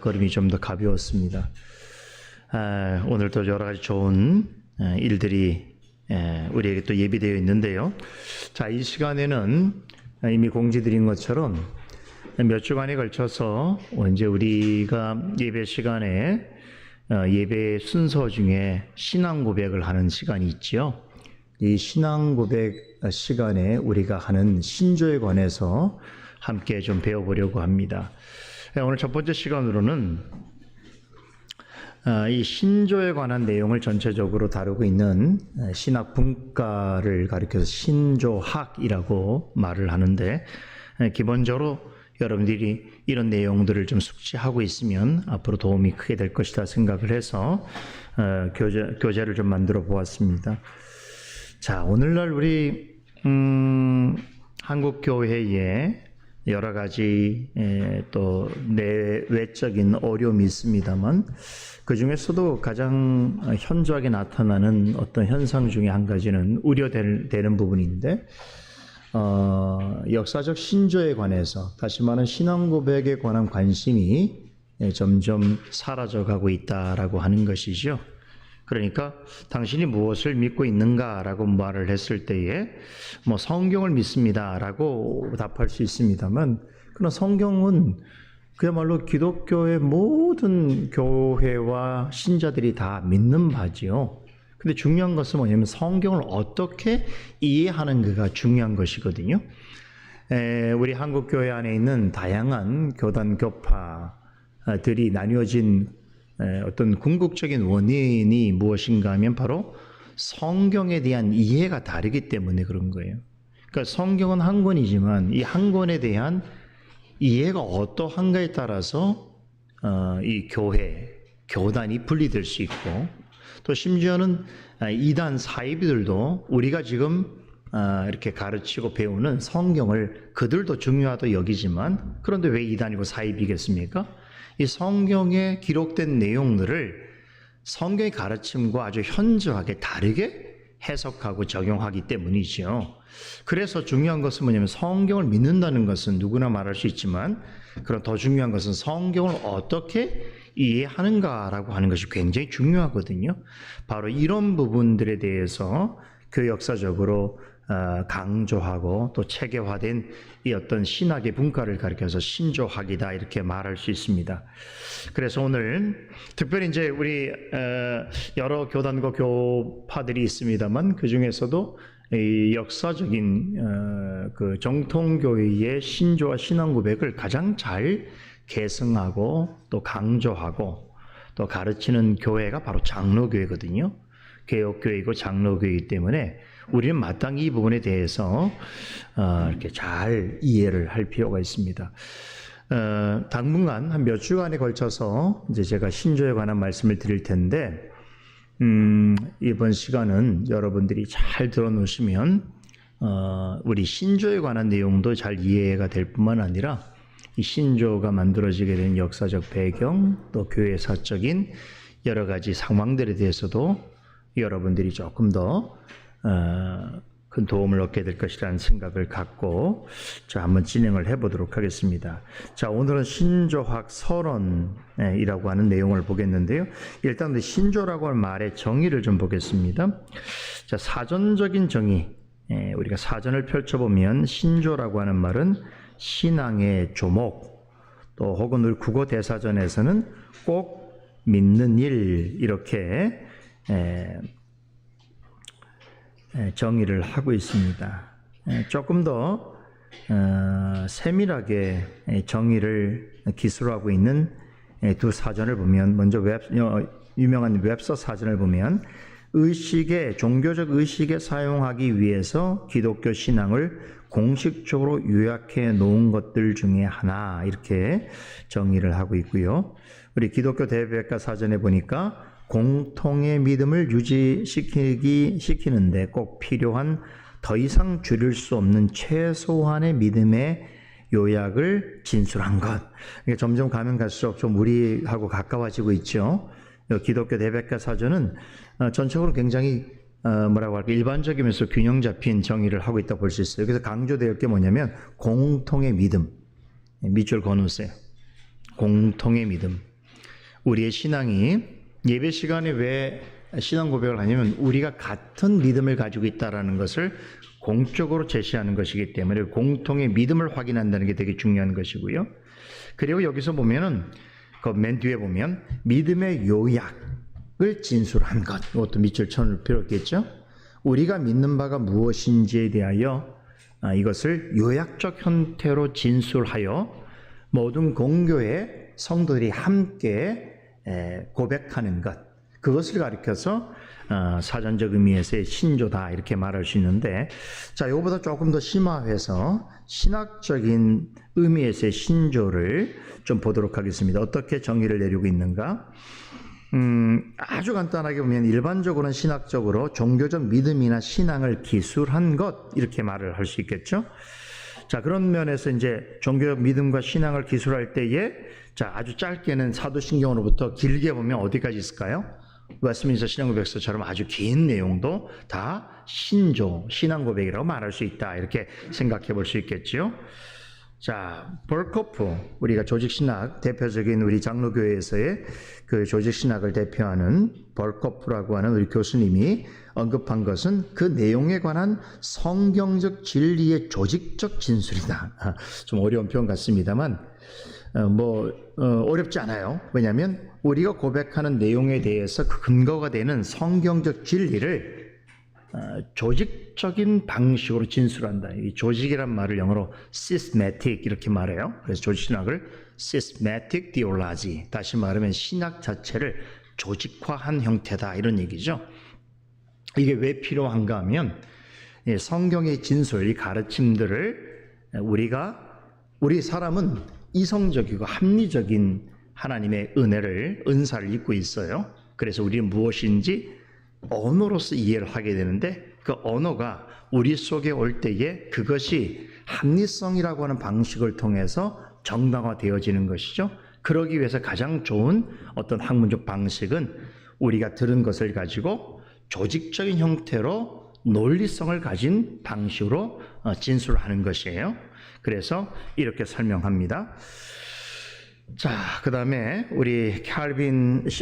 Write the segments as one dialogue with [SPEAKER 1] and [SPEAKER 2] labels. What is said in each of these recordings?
[SPEAKER 1] 걸음이 좀 더 가벼웠습니다. 오늘도 여러 가지 좋은 일들이 우리에게 또 예비되어 있는데요. 자, 이 시간에는 이미 공지드린 것처럼 몇 주간에 걸쳐서 이제 우리가 예배 시간에 예배 순서 중에 신앙 고백을 하는 시간이 있죠. 이 신앙 고백 시간에 우리가 하는 신조에 관해서 함께 좀 배워보려고 합니다. 오늘 첫 번째 시간으로는 이 신조에 관한 내용을 전체적으로 다루고 있는 신학 분과를 가리켜서 신조학이라고 말을 하는데, 기본적으로 여러분들이 이런 내용들을 좀 숙지하고 있으면 앞으로 도움이 크게 될 것이다 생각을 해서 교재를 좀 만들어 보았습니다. 자, 오늘날 우리 한국 교회에 여러 가지 또 내외적인 어려움이 있습니다만, 그 중에서도 가장 현저하게 나타나는 어떤 현상 중에 한 가지는 우려되는 부분인데, 역사적 신조에 관해서, 다시 말하는 신앙 고백에 관한 관심이 점점 사라져가고 있다라고 하는 것이죠. 그러니까 당신이 무엇을 믿고 있는가라고 말을 했을 때에 성경을 믿습니다라고 답할 수 있습니다만, 그러나 성경은 그야말로 기독교의 모든 교회와 신자들이 다 믿는 바지요. 근데 중요한 것은 뭐냐면 성경을 어떻게 이해하는가가 중요한 것이거든요. 우리 한국 교회 안에 있는 다양한 교단 교파들이 나뉘어진 어떤 궁극적인 원인이 무엇인가 하면 바로 성경에 대한 이해가 다르기 때문에 그런 거예요. 그러니까 성경은 한 권이지만 이 한 권에 대한 이해가 어떠한가에 따라서 이 교단이 분리될 수 있고, 또 심지어는 이단 사이비들도 우리가 지금 이렇게 가르치고 배우는 성경을 그들도 중요하다고 여기지만, 그런데 왜 이단이고 사이비겠습니까? 이 성경에 기록된 내용들을 성경의 가르침과 아주 현저하게 다르게 해석하고 적용하기 때문이죠. 그래서 중요한 것은 뭐냐면 성경을 믿는다는 것은 누구나 말할 수 있지만, 그럼 더 중요한 것은 성경을 어떻게 이해하는가라고 하는 것이 굉장히 중요하거든요. 바로 이런 부분들에 대해서 역사적으로 강조하고 또 체계화된 이 어떤 신학의 분과를 가리켜서 신조학이다 이렇게 말할 수 있습니다. 그래서 오늘 특별히 이제 우리 여러 교단과 교파들이 있습니다만, 그 중에서도 이 역사적인 그 정통교회의 신조와 신앙 고백을 가장 잘 계승하고 또 강조하고 또 가르치는 교회가 바로 장로교회거든요. 개혁교회이고 장로교회이기 때문에 우리는 마땅히 이 부분에 대해서 이렇게 잘 이해를 할 필요가 있습니다. 당분간 한 몇 주간에 걸쳐서 이제 제가 신조에 관한 말씀을 드릴 텐데, 이번 시간은 여러분들이 잘 들어놓으시면 우리 신조에 관한 내용도 잘 이해가 될 뿐만 아니라 이 신조가 만들어지게 된 역사적 배경, 또 교회사적인 여러 가지 상황들에 대해서도 여러분들이 조금 더 큰 도움을 얻게 될 것이라는 생각을 갖고 한번 진행을 해보도록 하겠습니다. 자, 오늘은 신조학 서론이라고 하는 내용을 보겠는데요. 일단 신조라고 하는 말의 정의를 좀 보겠습니다. 자, 사전적인 정의, 우리가 사전을 펼쳐보면 신조라고 하는 말은 신앙의 조목, 또 혹은 우리 국어 대사전에서는 꼭 믿는 일, 이렇게 정의를 하고 있습니다. 조금 더 세밀하게 정의를 기술하고 있는 두 사전을 보면, 먼저 유명한 웹서 사전을 보면 종교적 의식에 사용하기 위해서 기독교 신앙을 공식적으로 요약해 놓은 것들 중에 하나, 이렇게 정의를 하고 있고요. 우리 기독교 대백과 사전에 보니까 공통의 믿음을 유지시키는데 꼭 필요한 더 이상 줄일 수 없는 최소한의 믿음의 요약을 진술한 것. 그러니까 점점 가면 갈수록 좀 우리하고 가까워지고 있죠. 기독교 대백과 사전은 전적으로 굉장히 뭐라고 할까, 일반적이면서 균형 잡힌 정의를 하고 있다고 볼 수 있어요. 그래서 강조될 게 뭐냐면 공통의 믿음, 밑줄 그어놓으세요. 공통의 믿음. 우리의 신앙이 예배 시간에 왜 신앙 고백을 하냐면 우리가 같은 믿음을 가지고 있다는 것을 공적으로 제시하는 것이기 때문에 공통의 믿음을 확인한다는 게 되게 중요한 것이고요. 그리고 여기서 보면은 그 맨 뒤에 보면 믿음의 요약을 진술한 것, 이것도 밑줄 쳐놓을 필요 없겠죠. 우리가 믿는 바가 무엇인지에 대하여 이것을 요약적 형태로 진술하여 모든 공교의 성도들이 함께 고백하는 것, 그것을 가리켜서 사전적 의미에서의 신조다 이렇게 말할 수 있는데, 자, 이거보다 조금 더 심화해서 신학적인 의미에서의 신조를 좀 보도록 하겠습니다. 어떻게 정의를 내리고 있는가? 아주 간단하게 보면 일반적으로는 신학적으로 종교적 믿음이나 신앙을 기술한 것 이렇게 말을 할 수 있겠죠. 자, 그런 면에서 이제 종교적 믿음과 신앙을 기술할 때에 자, 아주 짧게는 사도신경으로부터 길게 보면 어디까지 있을까요? 웨스트민스터 신앙고백서처럼 아주 긴 내용도 다 신조, 신앙고백이라고 말할 수 있다 이렇게 생각해 볼 수 있겠죠. 자, 벌코프, 우리가 조직신학 대표적인 우리 장로교회에서의 그 조직신학을 대표하는 벌코프라고 하는 우리 교수님이 언급한 것은 그 내용에 관한 성경적 진리의 조직적 진술이다. 좀 어려운 표현 같습니다만 어렵지 않아요. 왜냐하면 우리가 고백하는 내용에 대해서 그 근거가 되는 성경적 진리를 조직적인 방식으로 진술한다. 이 조직이란 말을 영어로 systematic 이렇게 말해요. 그래서 조직신학을 systematic theology, 다시 말하면 신학 자체를 조직화한 형태다 이런 얘기죠. 이게 왜 필요한가 하면 성경의 진술, 이 가르침들을 우리 사람은 이성적이고 합리적인 하나님의 은사를 입고 있어요. 그래서 우리는 무엇인지 언어로서 이해를 하게 되는데 그 언어가 우리 속에 올 때에 그것이 합리성이라고 하는 방식을 통해서 정당화되어지는 것이죠. 그러기 위해서 가장 좋은 어떤 학문적 방식은 우리가 들은 것을 가지고 조직적인 형태로 논리성을 가진 방식으로 진술하는 것이에요. 그래서 이렇게 설명합니다. 자, 그 다음에 우리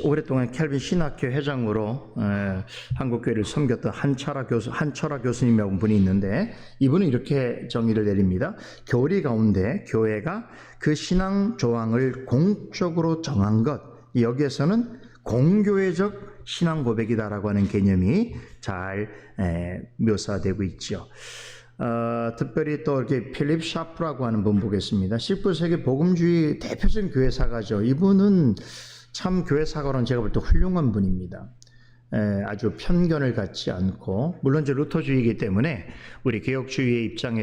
[SPEAKER 1] 오랫동안 캘빈 신학회 회장으로 한국교회를 섬겼던 한철아 교수님이라고 분이 있는데 이분은 이렇게 정의를 내립니다. 교리 가운데 교회가 그 신앙 조항을 공적으로 정한 것, 여기에서는 공교회적 신앙 고백이다라고 하는 개념이 잘 묘사되고 있죠. 특별히 또 이렇게 필립 샤프라고 하는 분 보겠습니다. 19세기 복음주의 대표적인 교회사가죠. 이분은 참 교회사가로는 제가 볼 때 훌륭한 분입니다. 아주 편견을 갖지 않고, 물론 이제 루터주의이기 때문에 우리 개혁주의의 입장을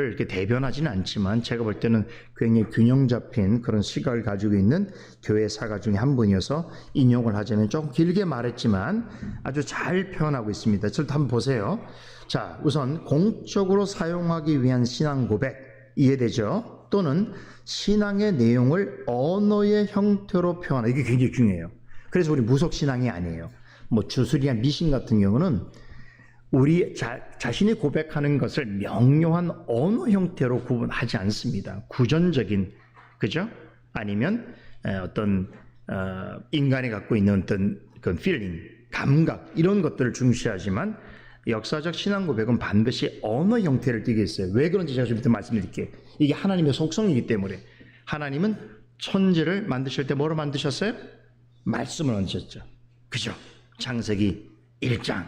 [SPEAKER 1] 이렇게 대변하지는 않지만 제가 볼 때는 굉장히 균형 잡힌 그런 시각을 가지고 있는 교회사가 중에 한 분이어서 인용을 하자면 조금 길게 말했지만 아주 잘 표현하고 있습니다. 저를 한번 보세요. 자, 우선 공적으로 사용하기 위한 신앙 고백 이해되죠? 또는 신앙의 내용을 언어의 형태로 표현하는, 이게 굉장히 중요해요. 그래서 우리 무속신앙이 아니에요. 주술이나 미신 같은 경우는 우리 자신이 고백하는 것을 명료한 언어 형태로 구분하지 않습니다. 구전적인, 그죠? 아니면 어떤 인간이 갖고 있는 어떤 그런 필링, 감각 이런 것들을 중시하지만 역사적 신앙 고백은 반드시 언어 형태를 띠게 있어요. 왜 그런지 제가 좀 이따 말씀드릴게요. 이게 하나님의 속성이기 때문에. 하나님은 천지를 만드실 때 뭐로 만드셨어요? 말씀을 얹으셨죠. 그죠? 창세기 1장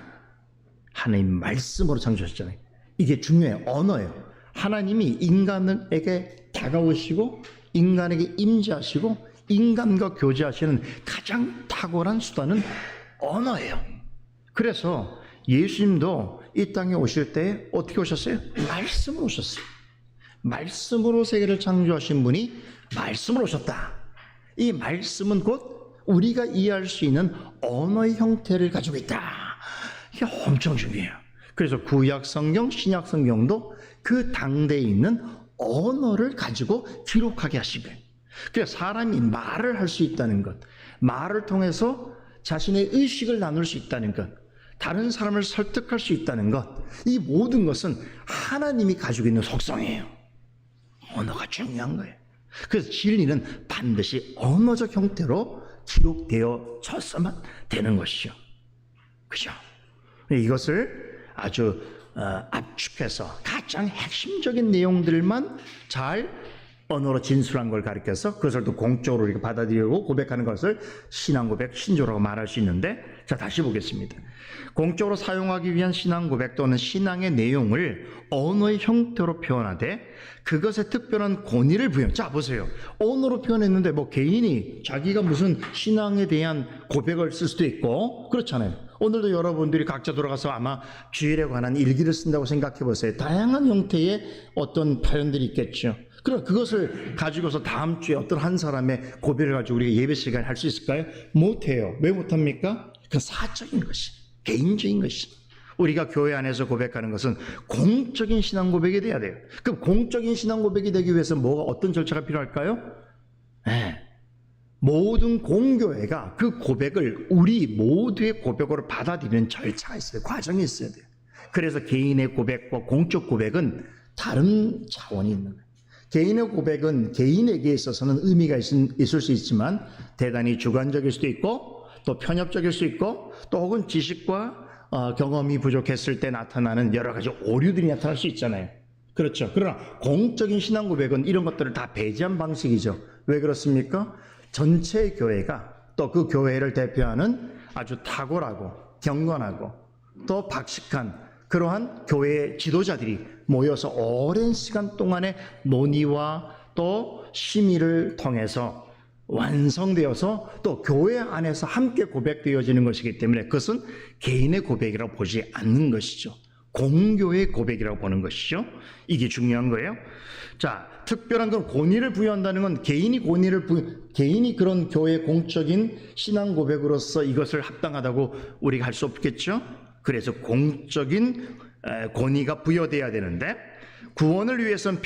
[SPEAKER 1] 하나님 말씀으로 창조하셨잖아요. 이게 중요해요. 언어예요. 하나님이 인간에게 다가오시고 인간에게 임재하시고 인간과 교제하시는 가장 탁월한 수단은 언어예요. 그래서 예수님도 이 땅에 오실 때 어떻게 오셨어요? 말씀으로 오셨어요. 말씀으로 세계를 창조하신 분이 말씀으로 오셨다. 이 말씀은 곧 우리가 이해할 수 있는 언어의 형태를 가지고 있다. 이게 엄청 중요해요. 그래서 구약 성경, 신약 성경도 그 당대에 있는 언어를 가지고 기록하게 하신 거예요. 그래서 사람이 말을 할 수 있다는 것, 말을 통해서 자신의 의식을 나눌 수 있다는 것, 다른 사람을 설득할 수 있다는 것, 이 모든 것은 하나님이 가지고 있는 속성이에요. 언어가 중요한 거예요. 그래서 진리는 반드시 언어적 형태로 기록되어져서만 되는 것이죠. 그죠? 이것을 아주 압축해서 가장 핵심적인 내용들만 잘 언어로 진술한 걸 가리켜서 그것을 또 공적으로 이렇게 받아들이고 고백하는 것을 신앙 고백, 신조라고 말할 수 있는데, 자, 다시 보겠습니다. 공적으로 사용하기 위한 신앙 고백 또는 신앙의 내용을 언어의 형태로 표현하되 그것에 특별한 권위를 부여. 자, 보세요. 언어로 표현했는데 뭐 개인이 자기가 무슨 신앙에 대한 고백을 쓸 수도 있고 그렇잖아요. 오늘도 여러분들이 각자 돌아가서 아마 주일에 관한 일기를 쓴다고 생각해 보세요. 다양한 형태의 어떤 표현들이 있겠죠. 그럼 그것을 가지고서 다음 주에 어떤 한 사람의 고백을 가지고 우리가 예배 시간에 할 수 있을까요? 못해요. 왜 못합니까? 그건 사적인 것이, 개인적인 것이. 우리가 교회 안에서 고백하는 것은 공적인 신앙 고백이 돼야 돼요. 그럼 공적인 신앙 고백이 되기 위해서 뭐가 어떤 절차가 필요할까요? 네. 모든 공교회가 그 고백을 우리 모두의 고백으로 받아들이는 절차가 있어요. 과정이 있어야 돼요. 그래서 개인의 고백과 공적 고백은 다른 차원이 있는 거예요. 개인의 고백은 개인에게 있어서는 의미가 있을 수 있지만 대단히 주관적일 수도 있고 또 편협적일 수 있고 또 혹은 지식과 경험이 부족했을 때 나타나는 여러 가지 오류들이 나타날 수 있잖아요. 그렇죠. 그러나 공적인 신앙 고백은 이런 것들을 다 배제한 방식이죠. 왜 그렇습니까? 전체 교회가 또 그 교회를 대표하는 아주 탁월하고 경건하고 또 박식한 그러한 교회의 지도자들이 모여서 오랜 시간 동안의 논의와 또 심의를 통해서 완성되어서 또 교회 안에서 함께 고백되어지는 것이기 때문에 그것은 개인의 고백이라고 보지 않는 것이죠. 공교의 고백이라고 보는 것이죠. 이게 중요한 거예요. 자, 특별한 그런 권위를 부여한다는 건 개인이 그런 교회 공적인 신앙 고백으로서 이것을 합당하다고 우리가 할 수 없겠죠. 그래서 공적인 권위가 부여돼야 되는데 구원을 위해서는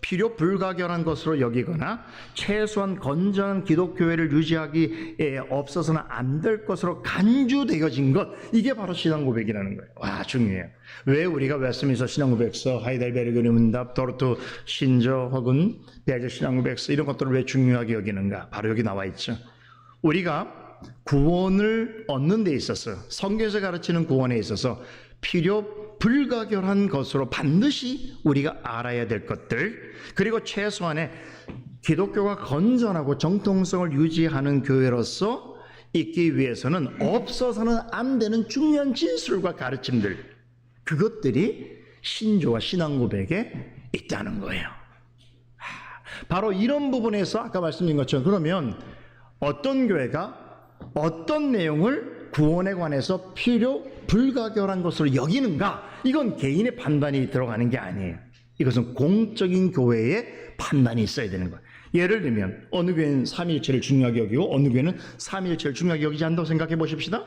[SPEAKER 1] 필요 불가결한 것으로 여기거나 최소한 건전한 기독교회를 유지하기에 없어서는 안 될 것으로 간주되어진 것, 이게 바로 신앙 고백이라는 거예요. 와, 중요해요. 왜 우리가 웨스트민스터 신앙 고백서, 하이델베르그 문답, 도르트 신저 혹은 베르 신앙 고백서 이런 것들을 왜 중요하게 여기는가? 바로 여기 나와 있죠. 우리가 구원을 얻는 데 있어서, 성경에서 가르치는 구원에 있어서 필요 불가결한 것으로 반드시 우리가 알아야 될 것들, 그리고 최소한의 기독교가 건전하고 정통성을 유지하는 교회로서 있기 위해서는 없어서는 안 되는 중요한 진술과 가르침들, 그것들이 신조와 신앙 고백에 있다는 거예요. 바로 이런 부분에서 아까 말씀드린 것처럼 그러면 어떤 교회가 어떤 내용을 구원에 관해서 필요 불가결한 것으로 여기는가? 이건 개인의 판단이 들어가는 게 아니에요. 이것은 공적인 교회의 판단이 있어야 되는 거예요. 예를 들면 어느 교회는 삼위일체를 중요하게 여기고 어느 교회는 삼위일체를 중요하게 여기지 않다고 생각해 보십시다.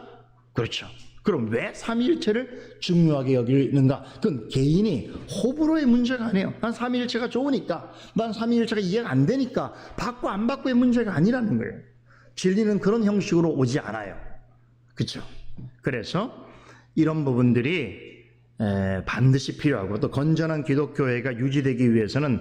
[SPEAKER 1] 그렇죠. 그럼 왜 삼위일체를 중요하게 여기는가? 그건 개인이 호불호의 문제가 아니에요. 난 삼위일체가 좋으니까, 난 삼위일체가 이해가 안 되니까 받고 안 받고의 문제가 아니라는 거예요. 진리는 그런 형식으로 오지 않아요. 그렇죠? 그래서 이런 부분들이 반드시 필요하고 또 건전한 기독교회가 유지되기 위해서는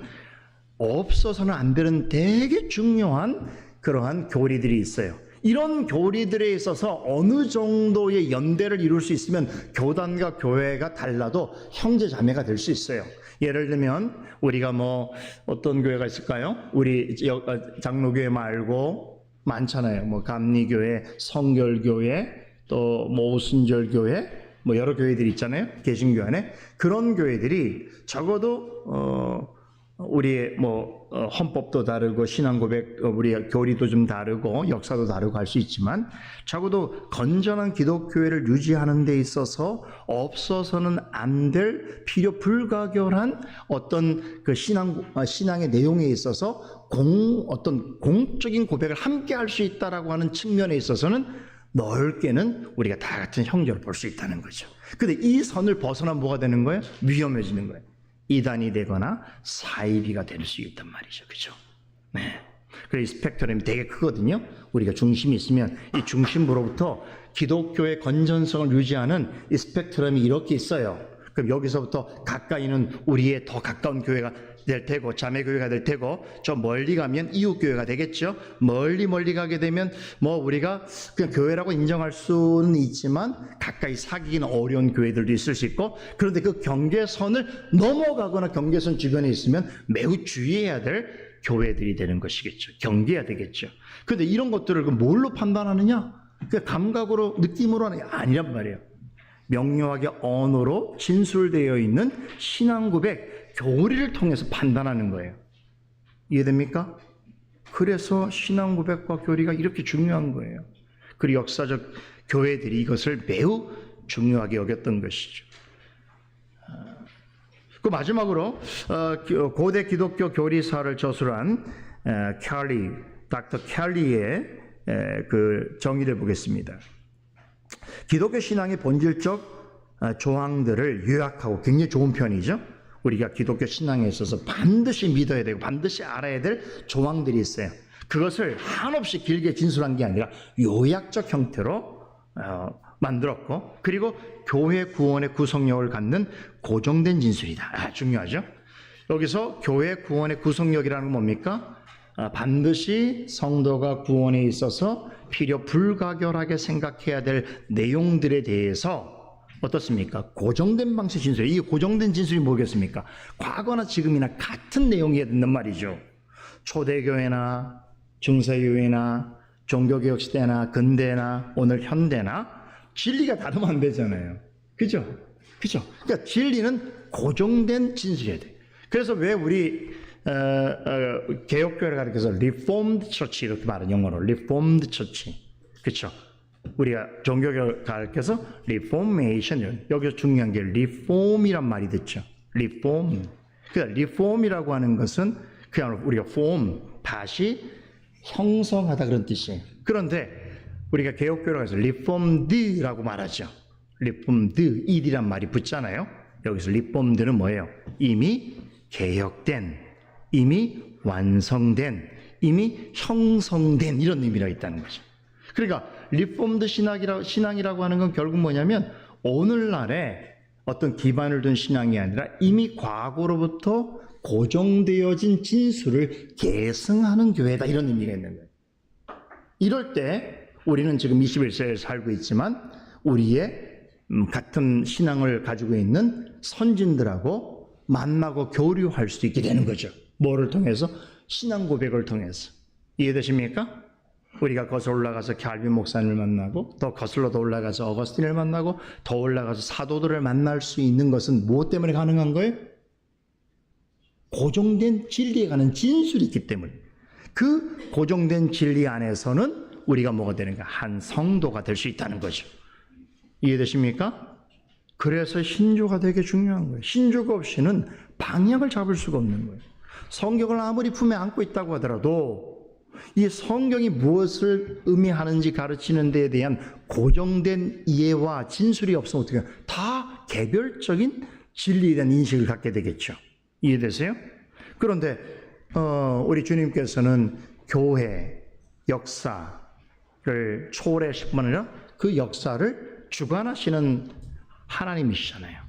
[SPEAKER 1] 없어서는 안 되는 되게 중요한 그러한 교리들이 있어요. 이런 교리들에 있어서 어느 정도의 연대를 이룰 수 있으면 교단과 교회가 달라도 형제 자매가 될 수 있어요. 예를 들면 우리가 뭐 어떤 교회가 있을까요? 우리 장로교회 말고 많잖아요. 뭐 감리교회, 성결교회, 또 모순절교회, 뭐 여러 교회들이 있잖아요. 개신교 안에 그런 교회들이 적어도 우리의 뭐 헌법도 다르고 신앙 고백, 우리의 교리도 좀 다르고 역사도 다르고 할 수 있지만 적어도 건전한 기독교회를 유지하는 데 있어서 없어서는 안 될 필요 불가결한 어떤 그 신앙의 내용에 있어서 어떤 공적인 고백을 함께 할 수 있다라고 하는 측면에 있어서는 넓게는 우리가 다 같은 형제로 볼 수 있다는 거죠. 근데 이 선을 벗어나면 뭐가 되는 거예요? 위험해지는 거예요. 이단이 되거나 사이비가 될 수 있단 말이죠. 그죠? 네. 그래서 이 스펙트럼이 되게 크거든요. 우리가 중심이 있으면 이 중심부로부터 기독교의 건전성을 유지하는 이 스펙트럼이 이렇게 있어요. 그럼 여기서부터 가까이는 우리의 더 가까운 교회가 될 테고 자매교회가 될 테고 저 멀리 가면 이웃교회가 되겠죠. 멀리 가게 되면 뭐 우리가 그냥 교회라고 인정할 수는 있지만 가까이 사귀기는 어려운 교회들도 있을 수 있고, 그런데 그 경계선을 넘어가거나 경계선 주변에 있으면 매우 주의해야 될 교회들이 되는 것이겠죠. 경계해야 되겠죠. 그런데 이런 것들을 뭘로 판단하느냐? 그 감각으로 느낌으로는 아니란 말이에요. 명료하게 언어로 진술되어 있는 신앙 고백, 교리를 통해서 판단하는 거예요. 이해됩니까? 그래서 신앙 고백과 교리가 이렇게 중요한 거예요. 그리고 역사적 교회들이 이것을 매우 중요하게 여겼던 것이죠. 그 마지막으로 고대 기독교 교리사를 저술한 닥터 켈리의 그 정의를 보겠습니다. 기독교 신앙의 본질적 조항들을 요약하고, 굉장히 좋은 편이죠. 우리가 기독교 신앙에 있어서 반드시 믿어야 되고 반드시 알아야 될 조항들이 있어요. 그것을 한없이 길게 진술한 게 아니라 요약적 형태로 만들었고, 그리고 교회 구원의 구성력을 갖는 고정된 진술이다. 중요하죠. 여기서 교회 구원의 구성력이라는 건 뭡니까? 반드시 성도가 구원에 있어서 필요 불가결하게 생각해야 될 내용들에 대해서 어떻습니까? 고정된 방식 진술. 이 고정된 진술이 뭐겠습니까? 과거나 지금이나 같은 내용이어야 된단 말이죠. 초대교회나 중세교회나 종교개혁 시대나 근대나 오늘 현대나 진리가 다르면 안 되잖아요. 그죠? 그러니까 진리는 고정된 진술이어야 돼. 그래서 왜 우리 개혁교회를 가리켜서 Reformed Church 이렇게 말하는, 영어로 Reformed Church, 그렇죠? 우리가 종교교회를 가리켜서 Reformation, 여기서 중요한 게 Reform이란 말이 듣죠. Reform. 그러니까 Reform이라고 하는 것은 그냥 우리가 form, 다시 형성하다 그런 뜻이에요. 그런데 우리가 개혁교회를 가서 Reformed라고 말하죠. Reformed, ed란 말이 붙잖아요. 여기서 Reformed는 뭐예요? 이미 개혁된, 이미 완성된, 이미 형성된, 이런 의미가 있다는 거죠. 그러니까 리폼드 신앙이라고 하는 건 결국 뭐냐면 오늘날에 어떤 기반을 둔 신앙이 아니라 이미 과거로부터 고정되어진 진술을 계승하는 교회다, 이런 의미가 있는 거예요. 이럴 때 우리는 지금 21세기에 살고 있지만 우리의 같은 신앙을 가지고 있는 선진들하고 만나고 교류할 수 있게 되는 거죠. 뭐를 통해서? 신앙 고백을 통해서. 이해되십니까? 우리가 거슬러 올라가서 캘빈 목사님을 만나고, 더 거슬러 더 올라가서 어거스틴을 만나고, 더 올라가서 사도들을 만날 수 있는 것은 무엇 때문에 가능한 거예요? 고정된 진리에 관한 진술이 있기 때문에. 그 고정된 진리 안에서는 우리가 뭐가 되는가? 한 성도가 될 수 있다는 거죠. 이해되십니까? 그래서 신조가 되게 중요한 거예요. 신조가 없이는 방향을 잡을 수가 없는 거예요. 성경을 아무리 품에 안고 있다고 하더라도 이 성경이 무엇을 의미하는지 가르치는 데에 대한 고정된 이해와 진술이 없으면 어떻게 해요? 다 개별적인 진리에 대한 인식을 갖게 되겠죠. 이해되세요? 그런데 우리 주님께서는 교회 역사를 초월하실 뿐 아니라 그 역사를 주관하시는 하나님이시잖아요.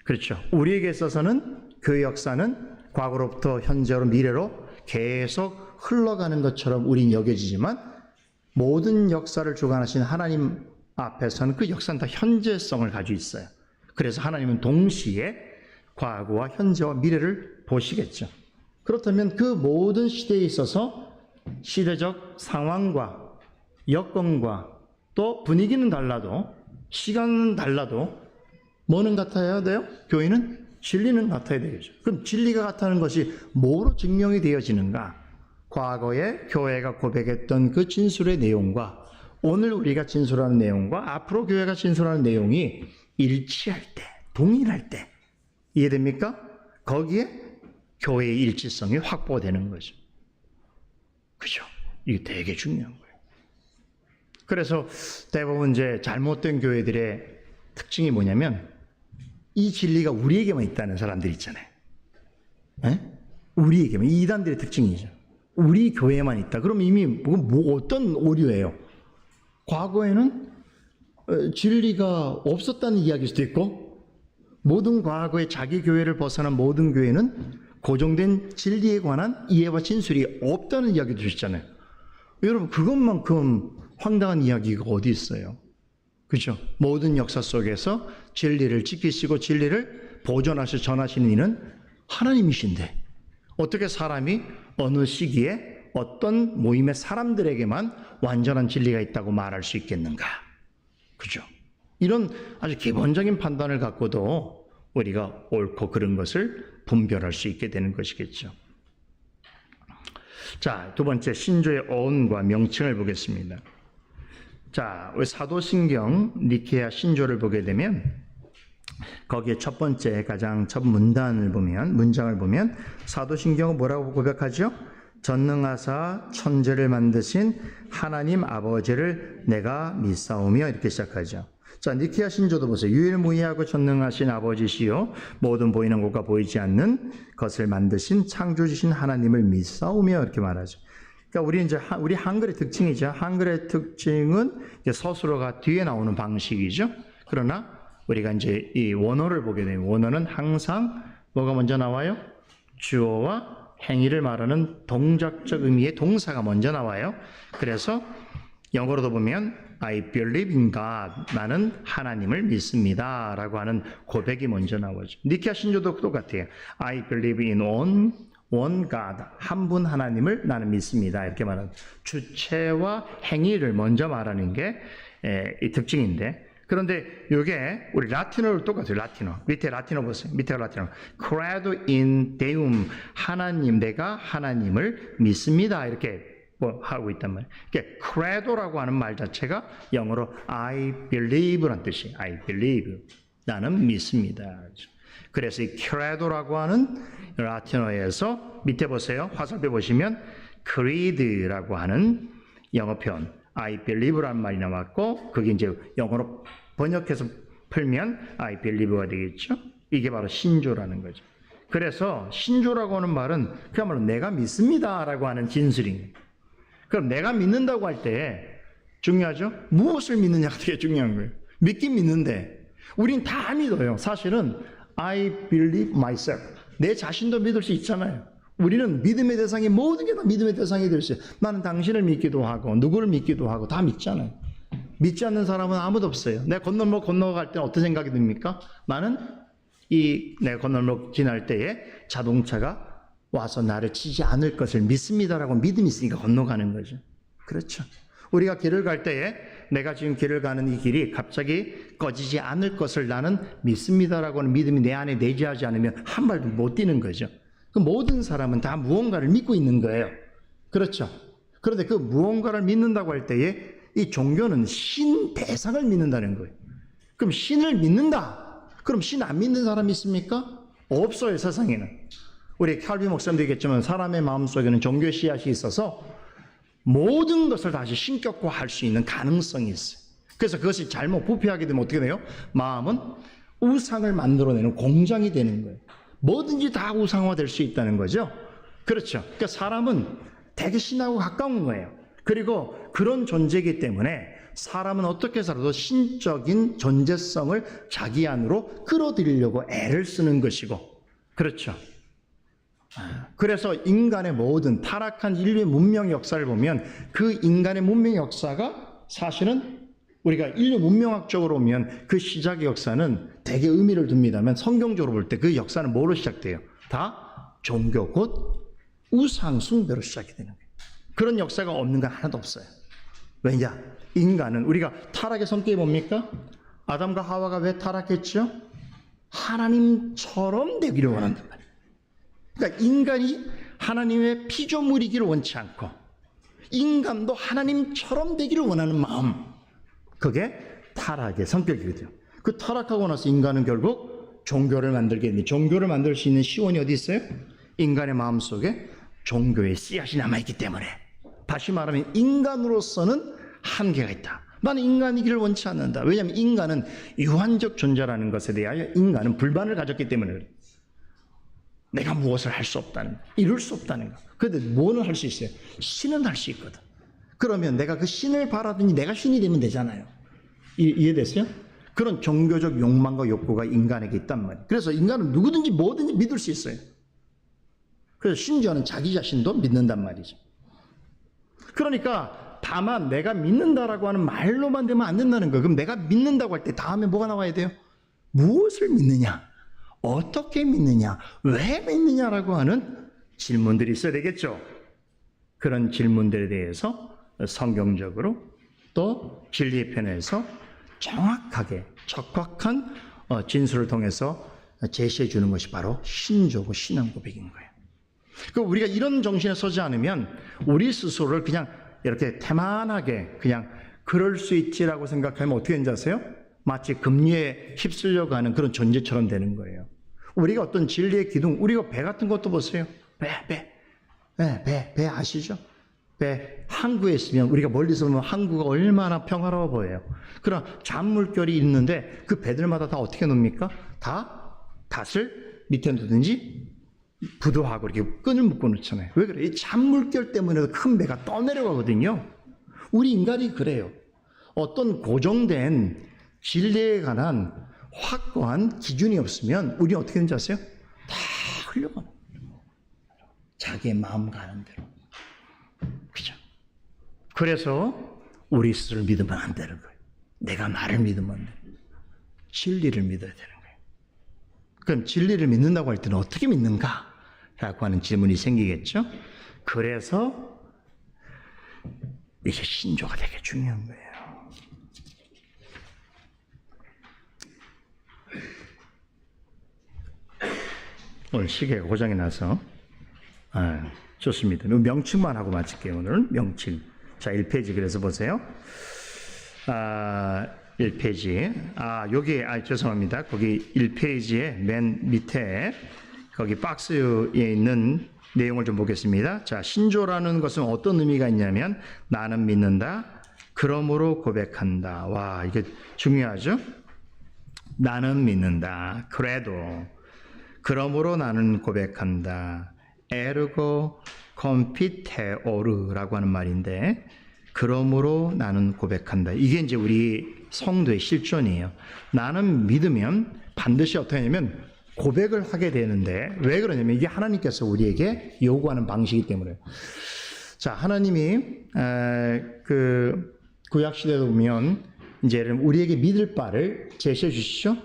[SPEAKER 1] 그렇죠. 우리에게 있어서는 그 역사는 과거로부터 현재로 미래로 계속 흘러가는 것처럼 우린 여겨지지만 모든 역사를 주관하신 하나님 앞에서는 그 역사는 다 현재성을 가지고 있어요. 그래서 하나님은 동시에 과거와 현재와 미래를 보시겠죠. 그렇다면 그 모든 시대에 있어서 시대적 상황과 여건과 또 분위기는 달라도 시간은 달라도 뭐는 같아야 돼요? 교회는 진리는 같아야 되겠죠. 그럼 진리가 같다는 것이 뭐로 증명이 되어지는가? 과거에 교회가 고백했던 그 진술의 내용과 오늘 우리가 진술하는 내용과 앞으로 교회가 진술하는 내용이 일치할 때, 동일할 때, 이해됩니까? 거기에 교회의 일치성이 확보되는 거죠. 그죠? 이게 되게 중요한 거예요. 그래서 대부분 이제 잘못된 교회들의 특징이 뭐냐면 이 진리가 우리에게만 있다는 사람들 있잖아요. 에? 우리에게만. 이단들의 특징이죠. 우리 교회에만 있다. 그럼 이미 어떤 오류예요? 과거에는 진리가 없었다는 이야기일 수도 있고, 모든 과거에 자기 교회를 벗어난 모든 교회는 고정된 진리에 관한 이해와 진술이 없다는 이야기 주셨잖아요. 여러분, 그것만큼 황당한 이야기가 어디 있어요? 그렇죠? 모든 역사 속에서 진리를 지키시고 진리를 보존하시고 전하시는 이는 하나님이신데 어떻게 사람이 어느 시기에 어떤 모임의 사람들에게만 완전한 진리가 있다고 말할 수 있겠는가? 그죠? 이런 아주 기본적인 판단을 갖고도 우리가 옳고 그른 것을 분별할 수 있게 되는 것이겠죠. 자, 두 번째 신조의 어원과 명칭을 보겠습니다. 자, 우리 사도신경 니케아 신조를 보게 되면 거기에 첫 번째 가장 첫 문장을 보면 사도신경은 뭐라고 고백하죠? 전능하사 천지를 만드신 하나님 아버지를 내가 믿사오며 이렇게 시작하죠. 자, 니케아 신조도 보세요. 유일무이하고 전능하신 아버지시요 모든 보이는 것과 보이지 않는 것을 만드신 창조주신 하나님을 믿사오며 이렇게 말하죠. 그러니까 우리 한글의 특징이죠. 한글의 특징은 이제 서술어가 뒤에 나오는 방식이죠. 그러나 우리가 이제 이 원어를 보게 되면 원어는 항상 뭐가 먼저 나와요? 주어와 행위를 말하는 동작적 의미의 동사가 먼저 나와요. 그래서 영어로도 보면 I believe in God, 나는 하나님을 믿습니다 라고 하는 고백이 먼저 나오죠. 니케아 신조도 똑같아요. I believe in one God, 한 분 하나님을 나는 믿습니다 이렇게 말하는 주체와 행위를 먼저 말하는 게 이 특징인데, 그런데 이게 우리 라틴어로 똑같아요. 라틴어 밑에 라틴어 보세요. 밑에 라틴어 credo in deum, 하나님, 내가 하나님을 믿습니다 이렇게 뭐 하고 있단 말이에요. 그러니까 credo라고 하는 말 자체가 영어로 I believe란 뜻이에요. I believe, 나는 믿습니다. 그래서 이 credo라고 하는 라틴어에서 밑에 보세요. 화살표 보시면 creed라고 하는 영어 표현 I believe라는 말이 나왔고, 그게 이제 영어로 번역해서 풀면 I believe가 되겠죠. 이게 바로 신조라는 거죠. 그래서 신조라고 하는 말은 그야말로 내가 믿습니다라고 하는 진술인 거예요. 그럼 내가 믿는다고 할 때 중요하죠? 무엇을 믿느냐가 되게 중요한 거예요. 믿긴 믿는데 우린 다 믿어요. 사실은 I believe myself, 내 자신도 믿을 수 있잖아요. 우리는 믿음의 대상이 모든 게 다 믿음의 대상이 될 수 있어요. 나는 당신을 믿기도 하고 누구를 믿기도 하고 다 믿잖아요. 믿지 않는 사람은 아무도 없어요. 내가 건널목 건너갈 때는 어떤 생각이 듭니까? 나는 내가 건널목 지날 때에 자동차가 와서 나를 치지 않을 것을 믿습니다라고 믿음이 있으니까 건너가는 거죠. 그렇죠. 우리가 길을 갈 때에 내가 지금 길을 가는 이 길이 갑자기 꺼지지 않을 것을 나는 믿습니다라고 하는 믿음이 내 안에 내재하지 않으면 한 발도 못 뛰는 거죠. 그 모든 사람은 다 무언가를 믿고 있는 거예요. 그렇죠. 그런데 그 무언가를 믿는다고 할 때에 이 종교는 신 대상을 믿는다는 거예요. 그럼 신을 믿는다. 그럼 신 안 믿는 사람이 있습니까? 없어요, 세상에는. 우리 칼빈 목사님도 얘기했지만 사람의 마음속에는 종교의 씨앗이 있어서 모든 것을 다시 신격화할 수 있는 가능성이 있어요. 그래서 그것이 잘못 부패하게 되면 어떻게 돼요? 마음은 우상을 만들어내는 공장이 되는 거예요. 뭐든지 다 우상화될 수 있다는 거죠. 그렇죠. 그러니까 사람은 되게 신하고 가까운 거예요. 그리고 그런 존재이기 때문에 사람은 어떻게 살아도 신적인 존재성을 자기 안으로 끌어들이려고 애를 쓰는 것이고, 그렇죠. 그래서 인간의 모든 타락한 인류의 문명 역사를 보면 그 인간의 문명 역사가 사실은 우리가 인류 문명학적으로 보면 그 시작의 역사는 되게 의미를 둡니다만 성경적으로 볼 때 그 역사는 뭐로 시작돼요? 다 종교 곧 우상 숭배로 시작이 되는 거예요. 그런 역사가 없는 건 하나도 없어요. 왜냐? 인간은 우리가 타락의 성격이 뭡니까? 아담과 하와가 왜 타락했죠? 하나님처럼 되기를 원한단 말이에요. 그러니까 인간이 하나님의 피조물이기를 원치 않고 인간도 하나님처럼 되기를 원하는 마음, 그게 타락의 성격이거든요. 그 타락하고 나서 인간은 결국 종교를 만들게 됩니다. 종교를 만들 수 있는 시원이 어디 있어요? 인간의 마음속에 종교의 씨앗이 남아있기 때문에. 다시 말하면 인간으로서는 한계가 있다. 나는 인간이기를 원치 않는다. 왜냐하면 인간은 유한적 존재라는 것에 대하여 인간은 불만을 가졌기 때문에 그래요. 내가 무엇을 할 수 없다는 거, 이룰 수 없다는 거. 그런데 뭐는 할 수 있어요? 신은 할 수 있거든. 그러면 내가 그 신을 바라더니 내가 신이 되면 되잖아요. 이해됐어요? 그런 종교적 욕망과 욕구가 인간에게 있단 말이에요. 그래서 인간은 누구든지 뭐든지 믿을 수 있어요. 그래서 심지어는 자기 자신도 믿는단 말이죠. 그러니까 다만 내가 믿는다라고 하는 말로만 되면 안 된다는 거예요. 그럼 내가 믿는다고 할 때 다음에 뭐가 나와야 돼요? 무엇을 믿느냐? 어떻게 믿느냐? 왜 믿느냐라고 하는 질문들이 있어야 되겠죠. 그런 질문들에 대해서 성경적으로 또 진리의 편에서 정확하게 적확한 진술을 통해서 제시해 주는 것이 바로 신조고 신앙 고백인 거예요. 그 우리가 이런 정신에 서지 않으면 우리 스스로를 그냥 이렇게 태만하게 그냥 그럴 수 있지라고 생각하면 어떻게 되는지 아세요? 마치 금리에 휩쓸려고 하는 그런 존재처럼 되는 거예요. 우리가 어떤 진리의 기둥, 우리가 배 같은 것도 보세요. 배 아시죠? 배 항구에 있으면 우리가 멀리서 보면 항구가 얼마나 평화로워 보여요. 그러나 잔물결이 있는데 그 배들마다 다 어떻게 놉니까? 다 닷을 밑에 놓든지 부도하고 이렇게 끈을 묶어 놓잖아요. 왜 그래요? 이 잔물결 때문에 큰 배가 떠내려가거든요. 우리 인간이 그래요. 어떤 고정된 진리에 관한 확고한 기준이 없으면 우리 어떻게 되는지 아세요? 다 흘려가는 거예요. 자기의 마음 가는 대로. 그죠? 그래서 우리 스스로를 믿으면 안 되는 거예요. 내가 나를 믿으면 안 돼요. 진리를 믿어야 되는 거예요. 그럼 진리를 믿는다고 할 때는 어떻게 믿는가? 라고 하는 질문이 생기겠죠? 그래서 이게 신조가 되게 중요한 거예요. 오늘 시계가 고장이 나서 좋습니다. 명칭만 하고 마칠게요. 오늘은 명칭. 자, 1페이지 그래서 보세요. 1페이지. 여기 죄송합니다. 거기 1페이지의 맨 밑에 거기 박스에 있는 내용을 좀 보겠습니다. 자, 신조라는 것은 어떤 의미가 있냐면 나는 믿는다. 그러므로 고백한다. 와, 이게 중요하죠? 나는 믿는다. 그래도 그러므로 나는 고백한다. 에르고 컴피테오르라고 하는 말인데 그러므로 나는 고백한다. 이게 이제 우리 성도의 실존이에요. 나는 믿으면 반드시 어떻게 하냐면 고백을 하게 되는데 왜 그러냐면 이게 하나님께서 우리에게 요구하는 방식이기 때문에. 자, 하나님이 그 구약 시대에 보면 이제 우리에게 믿을 바를 제시해 주시죠.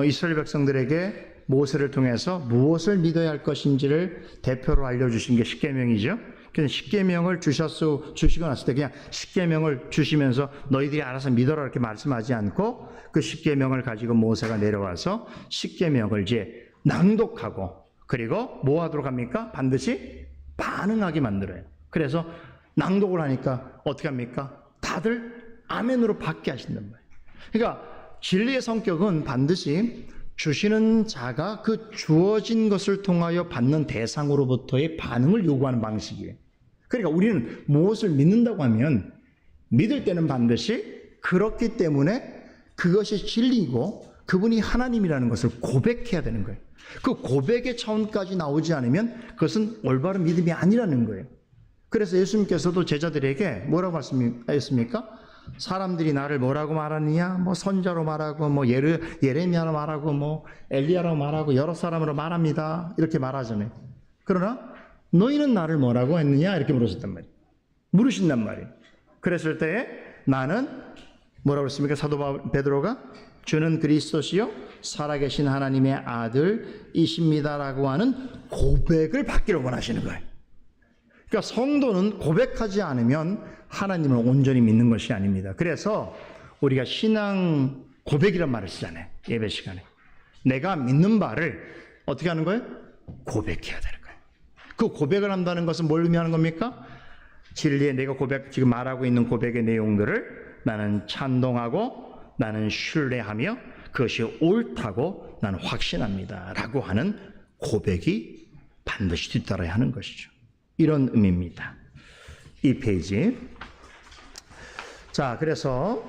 [SPEAKER 1] 이스라엘 백성들에게 모세를 통해서 무엇을 믿어야 할 것인지를 대표로 알려주신 게 십계명이죠. 그래서 십계명을 주시고 났을 때 그냥 십계명을 주시면서 너희들이 알아서 믿어라 이렇게 말씀하지 않고 그 십계명을 가지고 모세가 내려와서 십계명을 이제 낭독하고 그리고 뭐 하도록 합니까? 반드시 반응하게 만들어요. 그래서 낭독을 하니까 어떻게 합니까? 다들 아멘으로 받게 하신단 말이에요. 그러니까 진리의 성격은 반드시 주시는 자가 그 주어진 것을 통하여 받는 대상으로부터의 반응을 요구하는 방식이에요. 그러니까 우리는 무엇을 믿는다고 하면 믿을 때는 반드시 그렇기 때문에 그것이 진리이고 그분이 하나님이라는 것을 고백해야 되는 거예요. 그 고백의 차원까지 나오지 않으면 그것은 올바른 믿음이 아니라는 거예요. 그래서 예수님께서도 제자들에게 뭐라고 말씀하셨습니까? 사람들이 나를 뭐라고 말하느냐? 뭐 선자로 말하고 뭐 예레미야로 말하고 뭐 엘리야로 말하고 여러 사람으로 말합니다. 이렇게 말하잖아요. 그러나 너희는 나를 뭐라고 했느냐? 이렇게 물으셨단 말이에요. 물으신단 말이에요. 그랬을 때 나는 뭐라고 했습니까? 사도 베드로가 주는 그리스도시요 살아계신 하나님의 아들이십니다라고 하는 고백을 받기를 원하시는 거예요. 그러니까 성도는 고백하지 않으면 하나님을 온전히 믿는 것이 아닙니다. 그래서 우리가 신앙 고백이란 말을 쓰잖아요. 예배 시간에. 내가 믿는 바를 어떻게 하는 거예요? 고백해야 되는 거예요. 그 고백을 한다는 것은 뭘 의미하는 겁니까? 진리에 내가 지금 말하고 있는 고백의 내용들을 나는 찬동하고 나는 신뢰하며 그것이 옳다고 나는 확신합니다. 라고 하는 고백이 반드시 뒤따라야 하는 것이죠. 이런 의미입니다. 이 페이지. 자, 그래서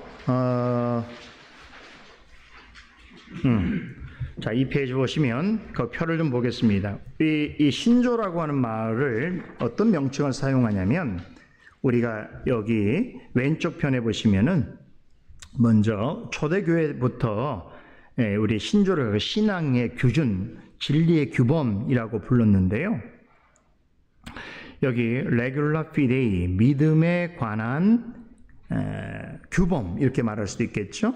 [SPEAKER 1] 자, 이 페이지 보시면 그 표를 좀 보겠습니다. 이 신조라고 하는 말을 어떤 명칭을 사용하냐면 우리가 여기 왼쪽 편에 보시면은 먼저 초대교회부터 우리 신조를 신앙의 규준, 진리의 규범이라고 불렀는데요. 여기 regular fidei, 믿음에 관한 규범 이렇게 말할 수도 있겠죠.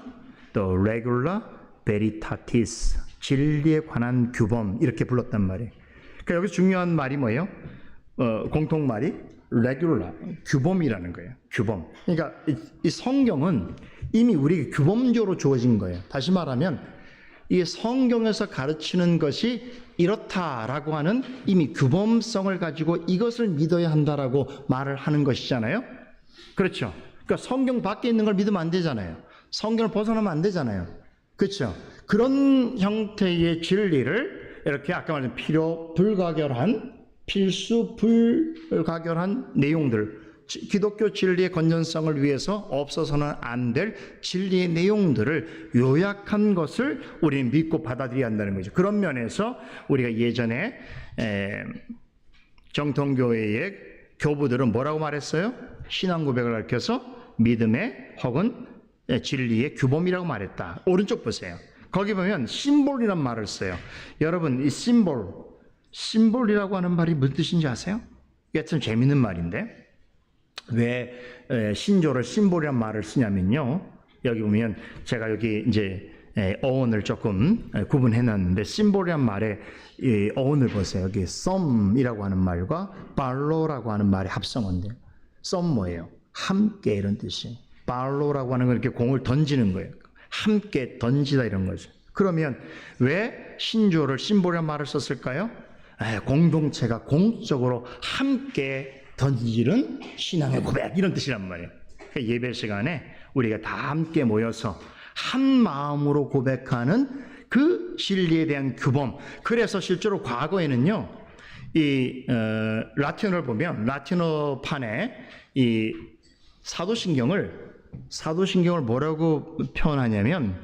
[SPEAKER 1] 또 regular veritatis, 진리에 관한 규범 이렇게 불렀단 말이에요. 그러니까 여기 중요한 말이 뭐예요? 공통말이 regular, 규범이라는 거예요. 규범. 그러니까 이 성경은 이미 우리에게 규범적으로 주어진 거예요. 다시 말하면 이 성경에서 가르치는 것이 이렇다라고 하는 이미 규범성을 가지고 이것을 믿어야 한다라고 말을 하는 것이잖아요. 그렇죠? 그러니까 성경 밖에 있는 걸 믿으면 안 되잖아요. 성경을 벗어나면 안 되잖아요. 그렇죠? 그런 형태의 진리를 이렇게 아까 말한 필수 불가결한 내용들, 기독교 진리의 건전성을 위해서 없어서는 안 될 진리의 내용들을 요약한 것을 우리는 믿고 받아들여야 한다는 거죠. 그런 면에서 우리가 예전에 정통교회의 교부들은 뭐라고 말했어요? 신앙 고백을 가르쳐서 믿음의 혹은 진리의 규범이라고 말했다. 오른쪽 보세요. 거기 보면 심볼이란 말을 써요. 여러분, 이 심볼이라고 하는 말이 무슨 뜻인지 아세요? 이게 참 재밌는 말인데, 왜 신조를 심볼이란 말을 쓰냐면요. 여기 보면 제가 여기 이제 어원을 조금 구분해 놨는데, 심볼이란 말의 어원을 보세요. 여기 썸이라고 하는 말과 발로라고 하는 말의 합성어인데요. 썸 뭐예요? 함께 이런 뜻이. 발로라고 하는 건 이렇게 공을 던지는 거예요. 함께 던지다 이런 거죠. 그러면 왜 신조를 심볼이란 말을 썼을까요? 공동체가 공적으로 함께 던지는 신앙의 고백 이런 뜻이란 말이에요. 예배 시간에 우리가 다 함께 모여서 한 마음으로 고백하는 그 진리에 대한 규범. 그래서 실제로 과거에는요, 이 라틴어를 보면 라틴어판에 이 사도신경을 뭐라고 표현하냐면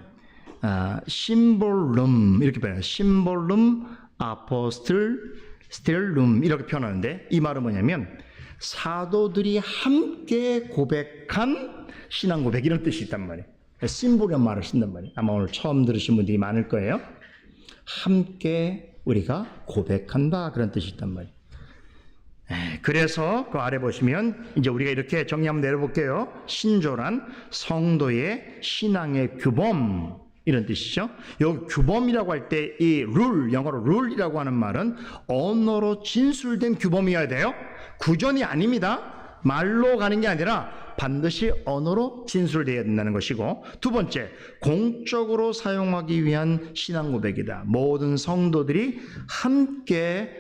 [SPEAKER 1] 심볼룸 이렇게 표현해요. 심볼룸 아포스텔룸 이렇게 표현하는데, 이 말은 뭐냐면 사도들이 함께 고백한 신앙 고백 이런 뜻이 있단 말이에요. 심볼이란 말을 쓴단 말이에요. 아마 오늘 처음 들으신 분들이 많을 거예요. 함께 우리가 고백한다 그런 뜻이 있단 말이에요. 그래서 그 아래 보시면 이제 우리가 이렇게 정리 한번 내려볼게요. 신조란 성도의 신앙의 규범 이런 뜻이죠. 여기 규범이라고 할 때 이 룰, 영어로 룰이라고 하는 말은 언어로 진술된 규범이어야 돼요. 구전이 아닙니다. 말로 가는 게 아니라 반드시 언어로 진술되어야 된다는 것이고, 두 번째, 공적으로 사용하기 위한 신앙 고백이다. 모든 성도들이 함께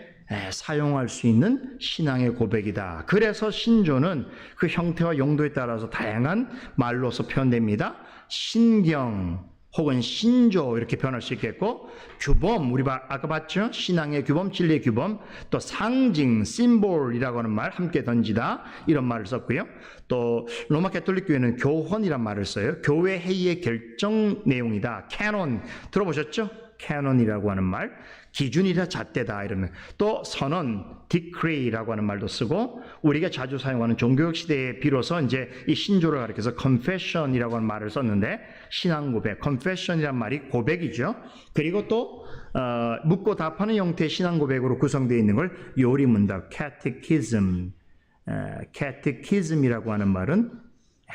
[SPEAKER 1] 사용할 수 있는 신앙의 고백이다. 그래서 신조는 그 형태와 용도에 따라서 다양한 말로서 표현됩니다. 신경 혹은 신조 이렇게 표현할 수 있겠고, 규범, 우리 아까 봤죠? 신앙의 규범, 진리의 규범, 또 상징, 심볼이라고 하는 말, 함께 던지다 이런 말을 썼고요. 또 로마 가톨릭 교회는 교헌이란 말을 써요. 교회 회의의 결정 내용이다. 캐논 들어보셨죠? 캐논이라고 하는 말, 기준이다, 잣대다 이러면. 또 선언, decree라고 하는 말도 쓰고, 우리가 자주 사용하는 종교적 시대에 비로소 이제 이 신조를 가리켜서 confession이라고 하는 말을 썼는데, 신앙 고백, confession이란 말이 고백이죠. 그리고 또 묻고 답하는 형태의 신앙 고백으로 구성되어 있는 걸 요리문답, catechism, catechism이라고 하는 말은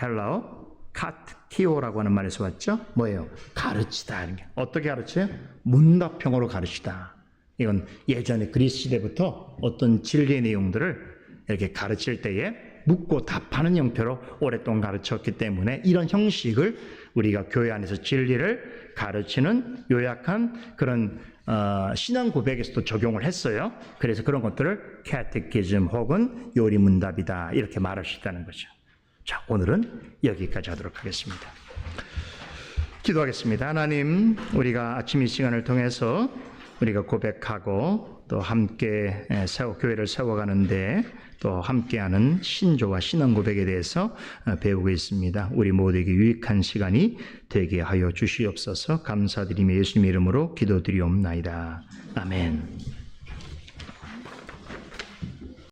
[SPEAKER 1] 헬라어 카트키오라고 하는 말에서 왔죠. 뭐예요? 가르치다. 어떻게 가르쳐요? 문답형으로 가르치다. 이건 예전에 그리스 시대부터 어떤 진리의 내용들을 이렇게 가르칠 때에 묻고 답하는 형태로 오랫동안 가르쳤기 때문에, 이런 형식을 우리가 교회 안에서 진리를 가르치는 요약한 그런 신앙 고백에서도 적용을 했어요. 그래서 그런 것들을 캐티키즘 혹은 요리문답이다 이렇게 말할 수 있다는 거죠. 자, 오늘은 여기까지 하도록 하겠습니다. 기도하겠습니다. 하나님, 우리가 아침 이 시간을 통해서 우리가 고백하고 또 함께 교회를 세워가는데 또 함께하는 신조와 신앙 고백에 대해서 배우고 있습니다. 우리 모두에게 유익한 시간이 되게 하여 주시옵소서. 감사드리며 예수님의 이름으로 기도드리옵나이다. 아멘.